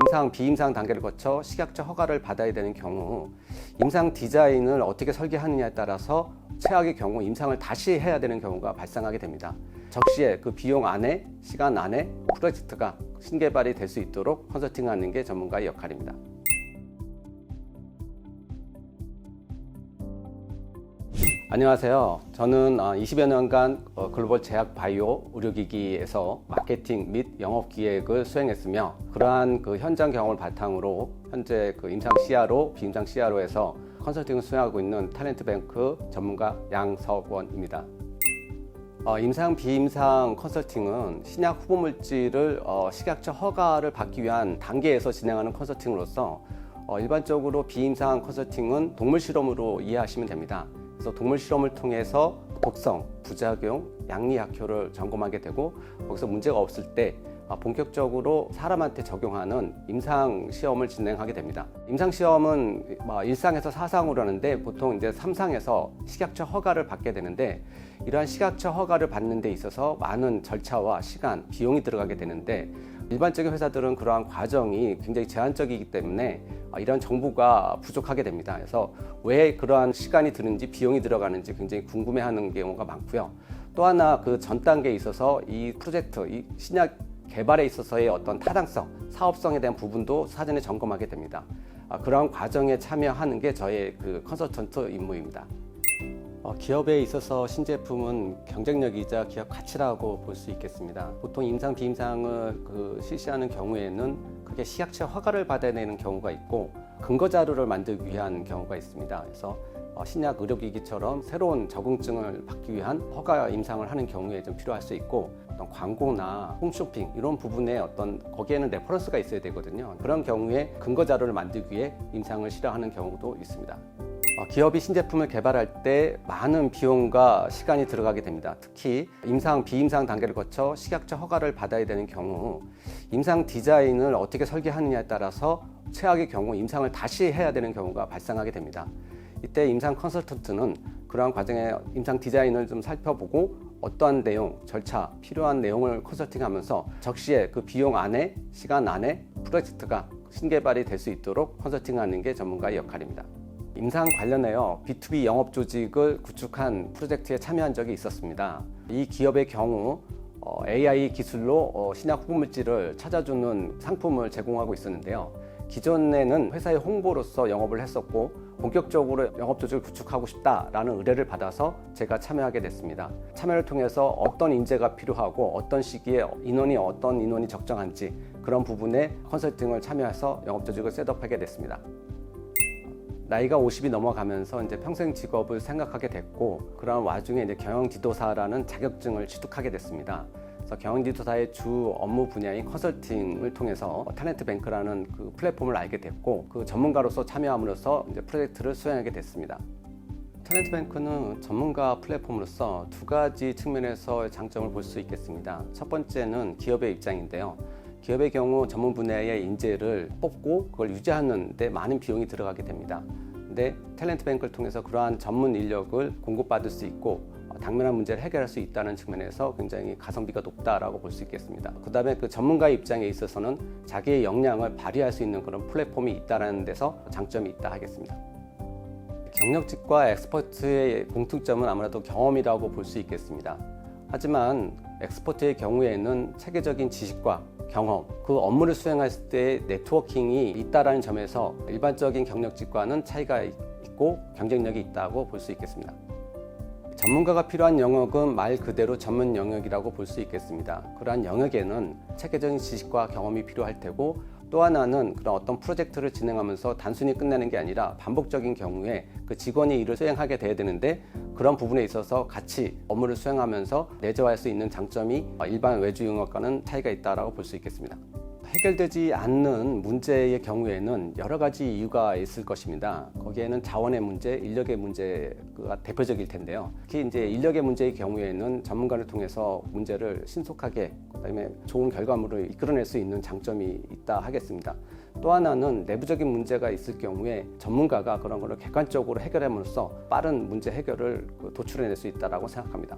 임상, 비임상 단계를 거쳐 식약처 허가를 받아야 되는 경우 임상 디자인을 어떻게 설계하느냐에 따라서 최악의 경우 임상을 다시 해야 되는 경우가 발생하게 됩니다. 적시에 그 비용 안에, 시간 안에 프로젝트가 신개발이 될 수 있도록 컨설팅하는 게 전문가의 역할입니다. 안녕하세요. 저는 20여 년간 글로벌 제약 바이오 의료기기에서 마케팅 및 영업기획을 수행했으며 그러한 그 현장 경험을 바탕으로 현재 그 임상 CRO, 비임상 CRO에서 컨설팅을 수행하고 있는 탤런트뱅크 전문가 양석원입니다. 임상, 비임상 컨설팅은 신약 후보물질을 식약처 허가를 받기 위한 단계에서 진행하는 컨설팅으로서 일반적으로 비임상 컨설팅은 동물 실험으로 이해하시면 됩니다. 그래서 동물 실험을 통해서 독성, 부작용, 양리약효를 점검하게 되고 거기서 문제가 없을 때 본격적으로 사람한테 적용하는 임상 시험을 진행하게 됩니다. 임상 시험은 1상에서 4상으로 하는데 보통 이제 3상에서 식약처 허가를 받게 되는데 이러한 식약처 허가를 받는 데 있어서 많은 절차와 시간, 비용이 들어가게 되는데 일반적인 회사들은 그러한 과정이 굉장히 제한적이기 때문에 이런 정보가 부족하게 됩니다. 그래서 왜 그러한 시간이 드는지 비용이 들어가는지 굉장히 궁금해하는 경우가 많고요. 또 하나 그 전 단계에 있어서 이 프로젝트, 이 신약 개발에 있어서의 어떤 타당성, 사업성에 대한 부분도 사전에 점검하게 됩니다. 그러한 과정에 참여하는 게 저의 그 컨설턴트 임무입니다. 기업에 있어서 신제품은 경쟁력이자 기업 가치라고 볼 수 있겠습니다. 보통 임상, 비임상을 실시하는 경우에는 그게 식약처 허가를 받아야 되는 경우가 있고 근거 자료를 만들기 위한 경우가 있습니다. 그래서 신약 의료기기처럼 새로운 적응증을 받기 위한 허가 임상을 하는 경우에 좀 필요할 수 있고 어떤 광고나 홈쇼핑 이런 부분에 거기에는 레퍼런스가 있어야 되거든요. 그런 경우에 근거 자료를 만들기 위해 임상을 실행하는 경우도 있습니다. 기업이 신제품을 개발할 때 많은 비용과 시간이 들어가게 됩니다. 특히 임상, 비임상 단계를 거쳐 식약처 허가를 받아야 되는 경우 임상 디자인을 어떻게 설계하느냐에 따라서 최악의 경우 임상을 다시 해야 되는 경우가 발생하게 됩니다. 이때 임상 컨설턴트는 그러한 과정에 임상 디자인을 좀 살펴보고 어떠한 내용, 절차, 필요한 내용을 컨설팅하면서 적시에 그 비용 안에, 시간 안에 프로젝트가 신개발이 될 수 있도록 컨설팅하는 게 전문가의 역할입니다. 임상 관련해서 B2B 영업 조직을 구축한 프로젝트에 참여한 적이 있었습니다. 이 기업의 경우 AI 기술로 신약 후보물질을 찾아주는 상품을 제공하고 있었는데요. 기존에는 회사의 홍보로서 영업을 했었고 본격적으로 영업 조직을 구축하고 싶다라는 의뢰를 받아서 제가 참여하게 됐습니다. 참여를 통해서 어떤 인재가 필요하고 어떤 시기에 어떤 인원이 적정한지 그런 부분에 컨설팅을 참여해서 영업 조직을 셋업하게 됐습니다. 나이가 50이 넘어가면서 이제 평생 직업을 생각하게 됐고 그런 와중에 이제 경영지도사라는 자격증을 취득하게 됐습니다. 그래서 경영지도사의 주 업무 분야인 컨설팅을 통해서 탤런트뱅크라는 그 플랫폼을 알게 됐고 그 전문가로서 참여함으로써 이제 프로젝트를 수행하게 됐습니다. 탤런트뱅크는 전문가 플랫폼으로서 두 가지 측면에서 장점을 볼 수 있겠습니다. 첫 번째는 기업의 입장인데요. 기업의 경우 전문 분야의 인재를 뽑고 그걸 유지하는 데 많은 비용이 들어가게 됩니다. 근데 탤런트뱅크를 통해서 그러한 전문 인력을 공급받을 수 있고 당면한 문제를 해결할 수 있다는 측면에서 굉장히 가성비가 높다라고 볼 수 있겠습니다. 그 다음에 그 전문가의 입장에 있어서는 자기의 역량을 발휘할 수 있는 그런 플랫폼이 있다는 데서 장점이 있다 하겠습니다. 경력직과 엑스퍼트의 공통점은 아무래도 경험이라고 볼 수 있겠습니다. 하지만 엑스퍼트의 경우에는 체계적인 지식과 경험, 그 업무를 수행했을 때 네트워킹이 있다는 점에서 일반적인 경력직과는 차이가 있고 경쟁력이 있다고 볼 수 있겠습니다. 전문가가 필요한 영역은 말 그대로 전문 영역이라고 볼 수 있겠습니다. 그러한 영역에는 체계적인 지식과 경험이 필요할 테고 또 하나는 그런 어떤 프로젝트를 진행하면서 단순히 끝내는 게 아니라 반복적인 경우에 그 직원이 일을 수행하게 돼야 되는데 그런 부분에 있어서 같이 업무를 수행하면서 내재화할 수 있는 장점이 일반 외주 영역과는 차이가 있다고 볼 수 있겠습니다. 해결되지 않는 문제의 경우에는 여러 가지 이유가 있을 것입니다. 거기에는 자원의 문제, 인력의 문제가 대표적일 텐데요. 특히 이제 인력의 문제의 경우에는 전문가를 통해서 문제를 신속하게 그다음에 좋은 결과물을 이끌어낼 수 있는 장점이 있다 하겠습니다. 또 하나는 내부적인 문제가 있을 경우에 전문가가 그런 것을 객관적으로 해결함으로써 빠른 문제 해결을 도출해낼 수 있다고 생각합니다.